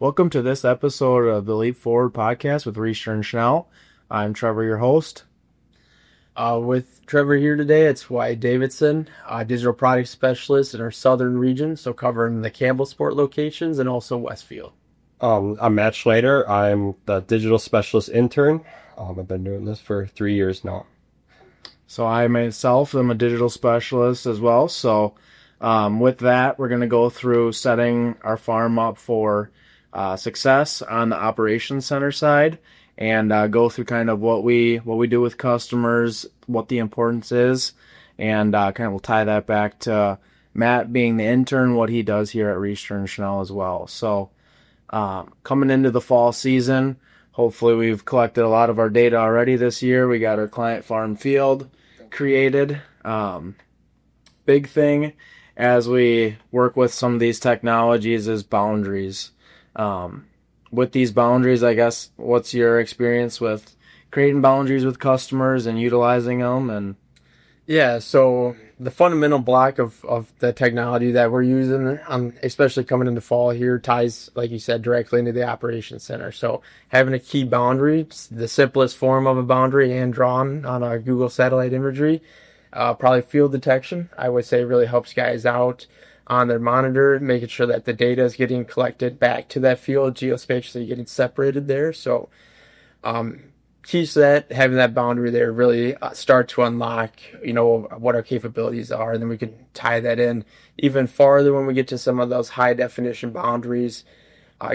Welcome to this episode of the Leap Forward podcast with Riesterer Schnell. I'm Trevor, your host. With Trevor here today, it's Wyatt Davidson, digital product specialist in our southern region, so covering the Campbellsport locations and also Westfield. I'm Matt Schlater. I'm the digital specialist intern. I've been doing this for 3 years now. So I myself am a digital specialist as well. So with that, we're going to go through setting our farm up for success on the operations center side, and go through kind of what we do with customers, what the importance is, and kind of we'll tie that back to Matt being the intern, what he does here at Riesterer Schnell as well. So coming into the fall season, hopefully we've collected a lot of our data already this year. We got our client farm field created. Big thing as we work with some of these technologies is boundaries. With these boundaries, I guess, what's your experience with creating boundaries with customers and utilizing them? And yeah, so the fundamental block of the technology that we're using, especially coming into fall here, ties, like you said, directly into the operations center. So having a key boundary, the simplest form of a boundary, hand drawn on a Google satellite imagery, probably field detection, I would say, really helps guys out on their monitor, making sure that the data is getting collected back to that field, geospatially getting separated there. So keys to that, having that boundary there really start to unlock, what our capabilities are, and then we can tie that in even farther when we get to some of those high definition boundaries.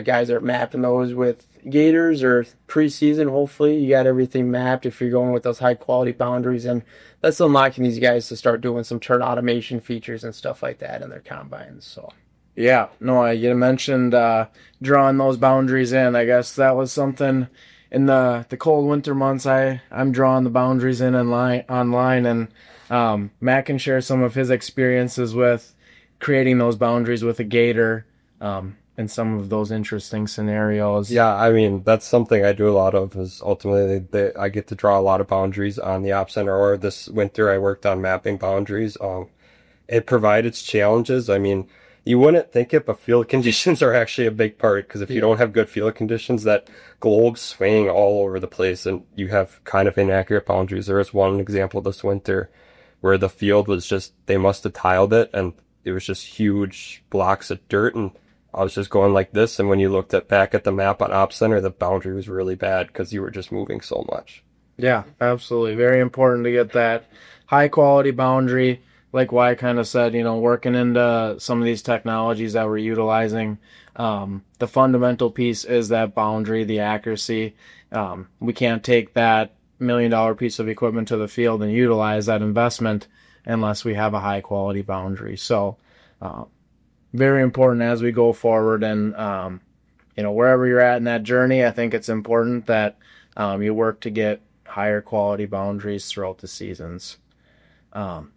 Guys are mapping those with gators or preseason. Hopefully you got everything mapped if you're going with those high quality boundaries, and that's unlocking these guys to start doing some turn automation features and stuff like that in their combines. So yeah, no, you mentioned drawing those boundaries in. I guess that was something in the cold winter months. I'm drawing the boundaries in online, and Matt can share some of his experiences with creating those boundaries with a gator. And some of those interesting scenarios. Yeah, I mean, that's something I do a lot of, is ultimately I get to draw a lot of boundaries on the op center, or this winter I worked on mapping boundaries. It provided its challenges. I mean, you wouldn't think it, but field conditions are actually a big part, because if you don't have good field conditions, that globe's swaying all over the place and you have kind of inaccurate boundaries. There was one example this winter where the field was just, they must have tiled it, and it was just huge blocks of dirt, and I was just going like this, and when you looked back at the map on Op Center, the boundary was really bad because you were just moving so much. Yeah, absolutely. Very important to get that high quality boundary. Like Wyatt kind of said, working into some of these technologies that we're utilizing, the fundamental piece is that boundary, the accuracy. We can't take that $1 million piece of equipment to the field and utilize that investment unless we have a high quality boundary. So, very important as we go forward, and wherever you're at in that journey, I think it's important that you work to get higher quality boundaries throughout the seasons. So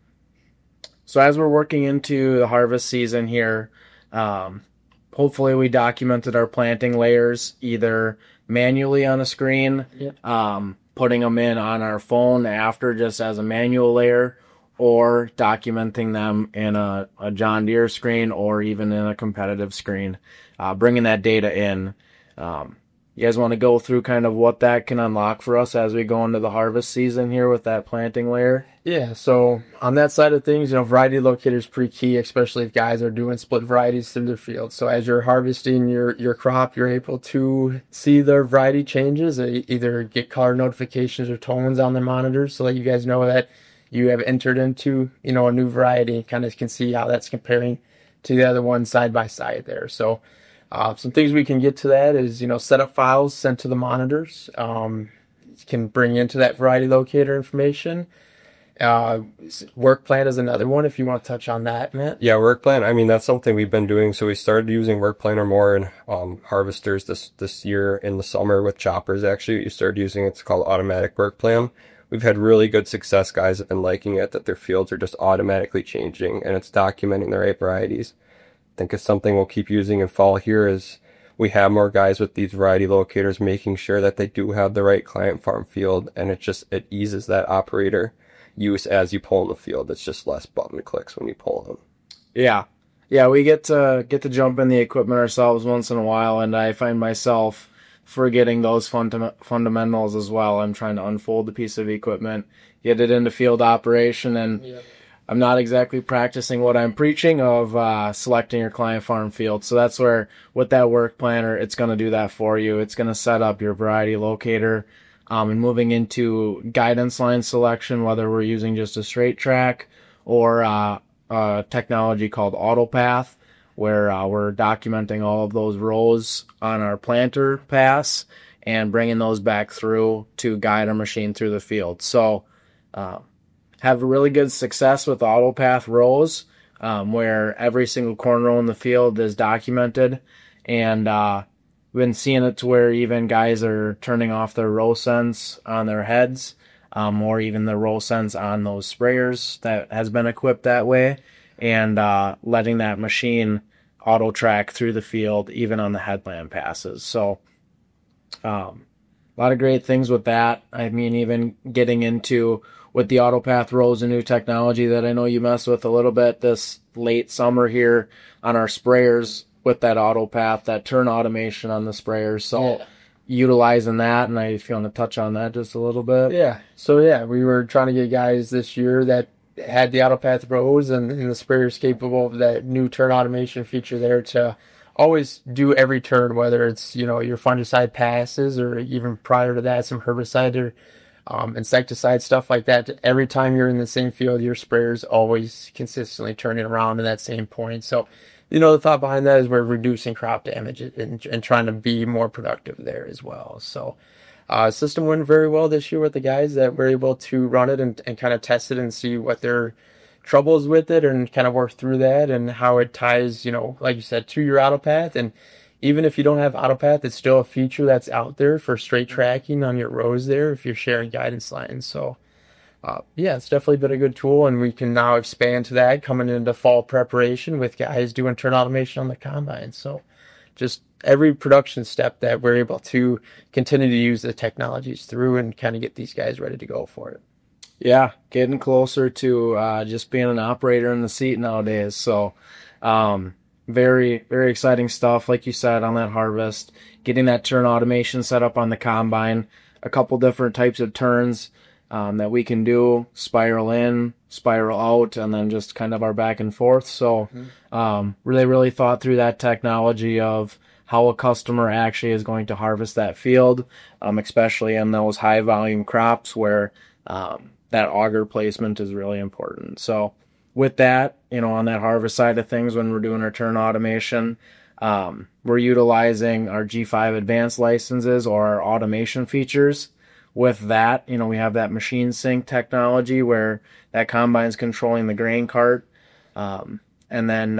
as we're working into the harvest season here, hopefully we documented our planting layers either manually on a screen, putting them in on our phone after just as a manual layer, or documenting them in a John Deere screen, or even in a competitive screen, bringing that data in. You guys want to go through kind of what that can unlock for us as we go into the harvest season here with that planting layer? Yeah, so on that side of things, variety locator is pretty key, especially if guys are doing split varieties through their field. So as you're harvesting your crop, you're able to see the variety changes, either get color notifications or tones on their monitors so that you guys know that you have entered into, a new variety, kind of can see how that's comparing to the other one side by side there. So some things we can get to that is, setup files sent to the monitors. Can bring into that variety locator information. Work plan is another one, if you want to touch on that, Matt. Yeah, work plan. I mean, that's something we've been doing. So we started using work planner more in harvesters this year in the summer with choppers. Actually, you started using it's called automatic work plan. We've had really good success. Guys have been liking it, that their fields are just automatically changing and it's documenting the right varieties. I think it's something we'll keep using in fall here, is we have more guys with these variety locators making sure that they do have the right client farm field, and it eases that operator use as you pull in the field. It's just less button clicks when you pull them. Yeah. Yeah, we get to jump in the equipment ourselves once in a while, and I find myself forgetting those fundamentals as well. I'm trying to unfold the piece of equipment, get it into field operation, and I'm not exactly practicing what I'm preaching of selecting your client farm field. So that's where, with that work planner, it's going to do that for you. It's going to set up your variety locator, and moving into guidance line selection, whether we're using just a straight track or technology called Autopath, where we're documenting all of those rows on our planter pass and bringing those back through to guide our machine through the field. So have really good success with Autopath rows, where every single corner row in the field is documented, and we've been seeing it to where even guys are turning off their row sense on their heads, or even the row sense on those sprayers that has been equipped that way, and letting that machine auto track through the field even on the headland passes. So a lot of great things with that. I mean, even getting into with the Autopath rows, a new technology that I know you mess with a little bit this late summer here on our sprayers with that Autopath, that turn automation on the sprayers. So utilizing that, and if you want to touch on that just a little bit. Yeah. So we were trying to get guys this year that had the Autopath rows and the sprayers capable of that new turn automation feature there to always do every turn, whether it's, your fungicide passes or even prior to that, some herbicide or insecticide, stuff like that. Every time you're in the same field, your sprayer's always consistently turning around to that same point. So, the thought behind that is we're reducing crop damage and trying to be more productive there as well. So, system went very well this year with the guys that were able to run it and kind of test it and see what their troubles with it and kind of work through that and how it ties, like you said, to your Autopath. And even if you don't have Autopath, it's still a feature that's out there for straight tracking on your rows there if you're sharing guidance lines. So, it's definitely been a good tool, and we can now expand to that coming into fall preparation with guys doing turn automation on the combine. So just every production step that we're able to continue to use the technologies through and kind of get these guys ready to go for it. Yeah, getting closer to just being an operator in the seat nowadays. So very, very exciting stuff. Like you said, on that harvest, getting that turn automation set up on the combine, a couple different types of turns that we can do, spiral in, spiral out, and then just kind of our back and forth. So really, really thought through that technology of how a customer actually is going to harvest that field, especially in those high volume crops where that auger placement is really important. So with that, on that harvest side of things, when we're doing our turn automation, we're utilizing our G5 advanced licenses or our automation features. With that, we have that machine sync technology where that combine is controlling the grain cart. And then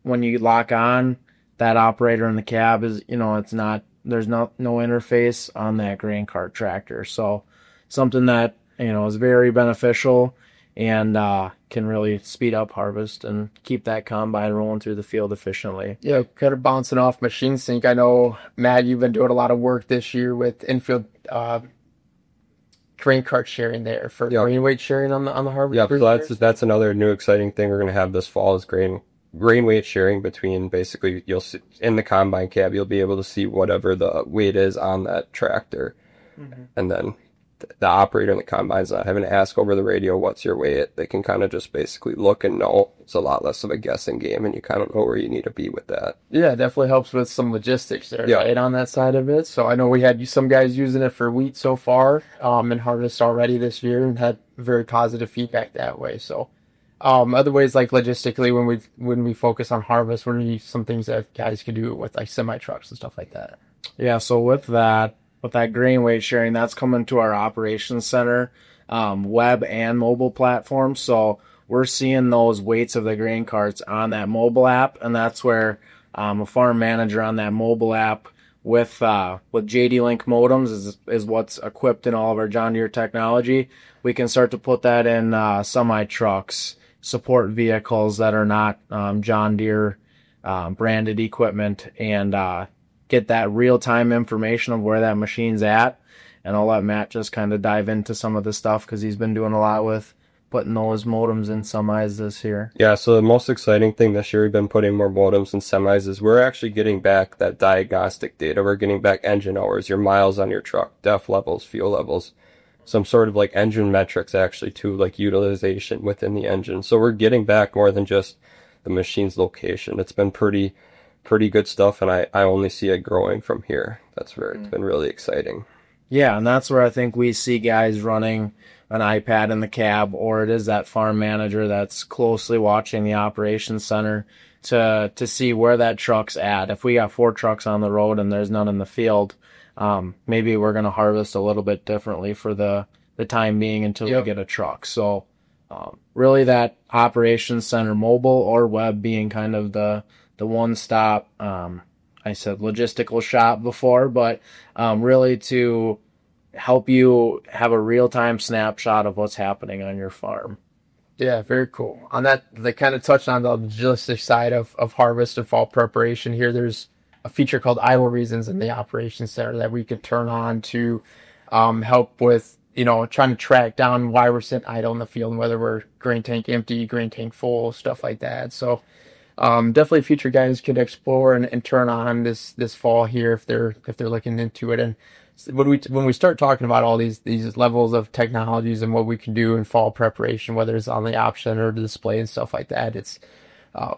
when you lock on, that operator in the cab is, there's no interface on that grain cart tractor. So something that, is very beneficial and can really speed up harvest and keep that combine rolling through the field efficiently. Yeah, kind of bouncing off machine sync. I know, Matt, you've been doing a lot of work this year with infield grain cart sharing there for grain weight sharing on the harvest. Yeah, so that's another new exciting thing we're going to have this fall is grain weight sharing between, basically, you'll see in the combine cab, you'll be able to see whatever the weight is on that tractor. And then the operator in the combine's not having to ask over the radio, what's your weight? They can kind of just basically look and know. It's a lot less of a guessing game, and you kind of know where you need to be with that. Yeah, it definitely helps with some logistics there, right, on that side of it. So I know we had some guys using it for wheat so far in harvest already this year and had very positive feedback that way. So other ways, like logistically, when we focus on harvest, what are some things that guys can do with like semi trucks and stuff like that? Yeah, so with that grain weight sharing, that's coming to our operations center, web and mobile platform. So we're seeing those weights of the grain carts on that mobile app, and that's where a farm manager on that mobile app with JDLink modems is what's equipped in all of our John Deere technology. We can start to put that in semi trucks, support vehicles that are not John Deere branded equipment, and get that real-time information of where that machine's at. And I'll let Matt just kind of dive into some of the stuff because he's been doing a lot with putting those modems in semis this year. Yeah, so the most exciting thing this year, we've been putting more modems in semis, is we're actually getting back that diagnostic data. We're getting back engine hours, your miles on your truck, DEF levels, fuel levels, some sort of like engine metrics actually too, like utilization within the engine. So we're getting back more than just the machine's location. It's been pretty good stuff, and I only see it growing from here. It's been really exciting. Yeah, and that's where I think we see guys running an iPad in the cab, or it is that farm manager that's closely watching the operations center to see where that truck's at. If we got 4 trucks on the road and there's none in the field, maybe we're going to harvest a little bit differently for the time being until we get a truck. So really that operations center, mobile or web, being kind of the one-stop, I said logistical shop before, but really to help you have a real-time snapshot of what's happening on your farm. Yeah, very cool. On that, they kind of touched on the logistics side of harvest and fall preparation here. There's a feature called idle reasons in the operations center that we could turn on to help with, trying to track down why we're sitting idle in the field and whether we're grain tank empty, grain tank full, stuff like that. So definitely future guys could explore and turn on this fall here if they're looking into it. And when we start talking about all these levels of technologies and what we can do in fall preparation, whether it's on the option or the display and stuff like that, it's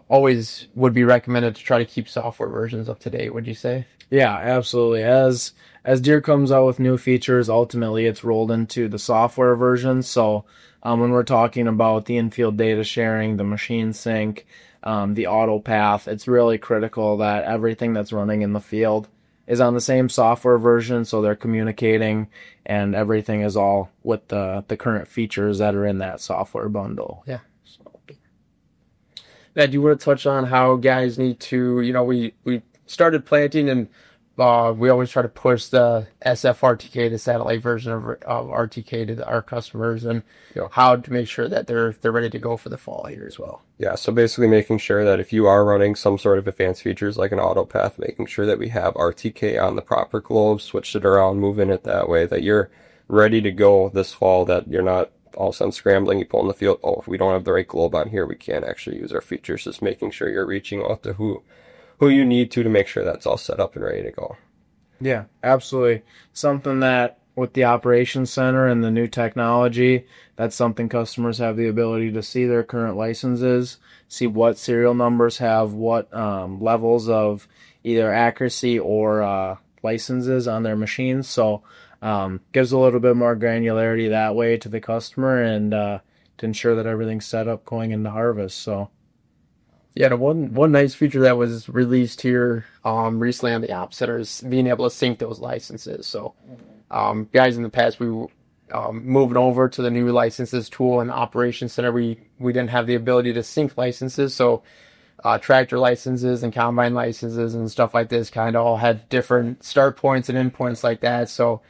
always would be recommended to try to keep software versions up to date. Would you say? Yeah, absolutely. As Deere comes out with new features, ultimately it's rolled into the software version. So when we're talking about the in-field data sharing, the machine sync, the Autopath, it's really critical that everything that's running in the field is on the same software version, so they're communicating and everything is all with the current features that are in that software bundle. Yeah. Matt, do you want to touch on how guys need to, we started planting and we always try to push the SFRTK, the satellite version of RTK, to our customers, and how to make sure that they're ready to go for the fall here as well. Yeah, so basically making sure that if you are running some sort of advanced features like an Autopath, making sure that we have RTK on the proper globe, switched it around, moving it that way, that you're ready to go this fall, that you're not all of a sudden scrambling, you pull in the field, if we don't have the right globe on here, we can't actually use our features. Just making sure you're reaching out to who you need to make sure that's all set up and ready to go. Yeah, absolutely. Something that with the operations center and the new technology, that's something customers have the ability to see their current licenses, see what serial numbers have what levels of either accuracy or licenses on their machines. So gives a little bit more granularity that way to the customer and to ensure that everything's set up going into harvest. So yeah, the one nice feature that was released here recently on the Op Center is being able to sync those licenses. So guys, in the past, we moving over to the new licenses tool in Operations Center, we didn't have the ability to sync licenses. So tractor licenses and combine licenses and stuff like this kind of all had different start points and end points like that. So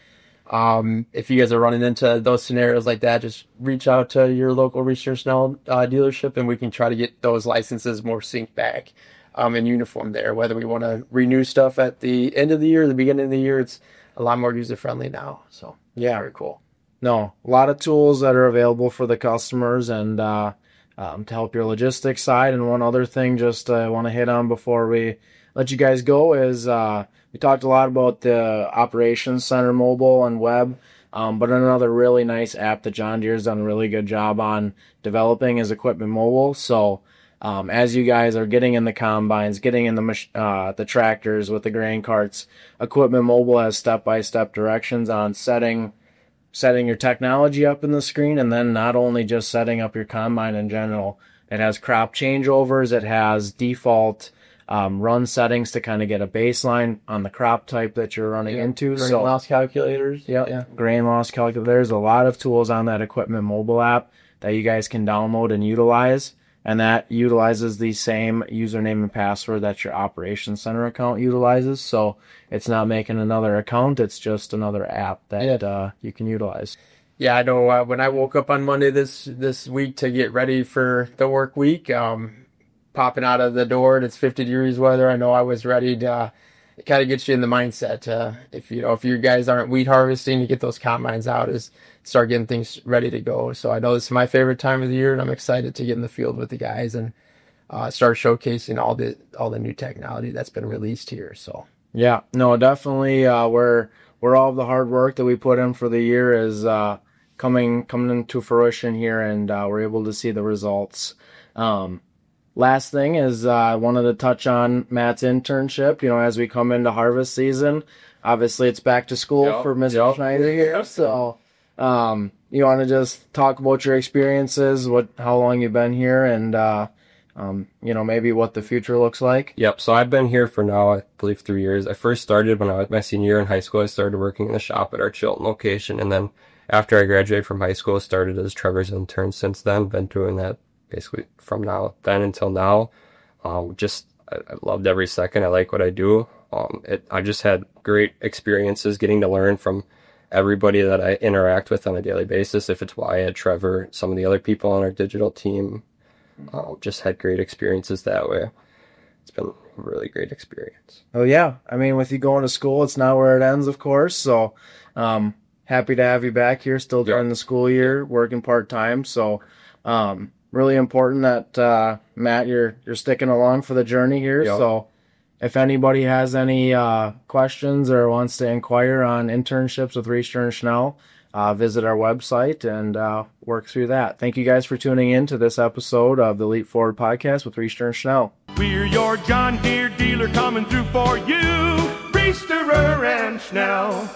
if you guys are running into those scenarios like that, just reach out to your local Riesterer Schnell dealership, and we can try to get those licenses more synced back in uniform there. Whether we want to renew stuff at the end of the year, the beginning of the year, it's a lot more user-friendly now. So yeah, very cool. No, a lot of tools that are available for the customers and to help your logistics side. And one other thing just I want to hit on before we let you guys go is we talked a lot about the Operations Center mobile and web, but another really nice app that John Deere's done a really good job on developing is Equipment Mobile. So as you guys are getting in the combines, getting in the tractors with the grain carts, Equipment Mobile has step-by-step directions on setting your technology up in the screen, and then not only just setting up your combine in general. It has crop changeovers, it has default run settings to kind of get a baseline on the crop type that you're running into. Grain loss calculators. Yeah. Grain loss calculator. There's a lot of tools on that Equipment Mobile app that you guys can download and utilize, and that utilizes the same username and password that your Operations Center account utilizes. So it's not making another account, it's just another app that you can utilize. Yeah, I know when I woke up on Monday this week to get ready for the work week, popping out of the door and it's 50 degrees weather, I know I was ready to it kind of gets you in the mindset. If you guys aren't weed harvesting, to get those combines out is start getting things ready to go. So I know this is my favorite time of the year, and I'm excited to get in the field with the guys and start showcasing all the new technology that's been released here. So yeah, no, definitely. Where all of the hard work that we put in for the year is coming into fruition here, and we're able to see the results. Last thing is I wanted to touch on Matt's internship. As we come into harvest season, obviously it's back to school for Mr. Schneider here. So you want to just talk about your experiences, how long you've been here, and maybe what the future looks like? Yep. So I've been here for now, I believe, 3 years. I first started when I was my senior year in high school. I started working in the shop at our Chilton location. And then after I graduated from high school, I started as Trevor's intern since then. Been doing that basically from then until now. I loved every second. I like what I do. I just had great experiences getting to learn from everybody that I interact with on a daily basis. If it's Wyatt, Trevor, some of the other people on our digital team. Just had great experiences that way. It's been a really great experience. Oh yeah, I mean, with you going to school, it's not where it ends, of course. So happy to have you back here, still during the school year, working part-time. So really important that Matt, you're sticking along for the journey here. Yep. So if anybody has any questions or wants to inquire on internships with Riesterer Schnell, visit our website and work through that. Thank you guys for tuning in to this episode of the Leap Forward Podcast with Riesterer Schnell. We're your John Deere dealer coming through for you, Riesterer and Schnell.